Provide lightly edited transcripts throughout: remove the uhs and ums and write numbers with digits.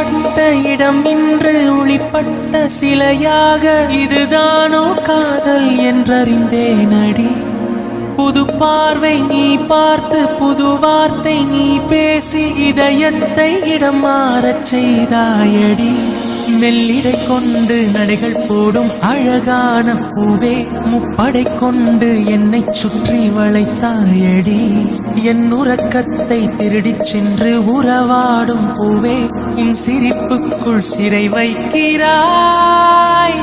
ஒளிப்பட்ட இடம் இன்று ஒளிப்பட்ட சிலையாக இதுதானோ காதல் என்றறிந்தேனடி. புது பார்வை நீ பார்த்து புது வார்த்தை நீ பேசி இதயத்தை இடம் மாறச் செய்தாயடி. மெல்லிடை கொண்டு நடைகள் போடும் அழகான பூவே முப்படை கொண்டு என்னை சுற்றி வளைத்தாயடி. என் உறக்கத்தை திருடிச் சென்று உறவாடும் பூவே உன் சிரிப்புக்குள் சிறை வைக்கிறாய்.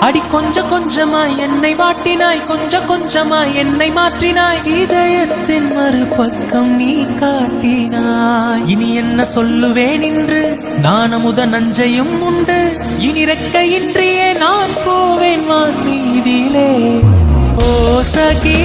அடி கொஞ்சம் கொஞ்சமாய் என்னை வாட்டினாய், கொஞ்சம் கொஞ்சமாய் என்னை மாற்றினாய், இதயத்தின் மறுபக்கம் நீ காட்டினாய். இனி என்ன சொல்லுவேன் என்று நான் அமுத நஞ்சையும் உண்டு, இனி ரெக்கையின்றியே நான் போவேன் வான் மீதிலே. ஓ சகி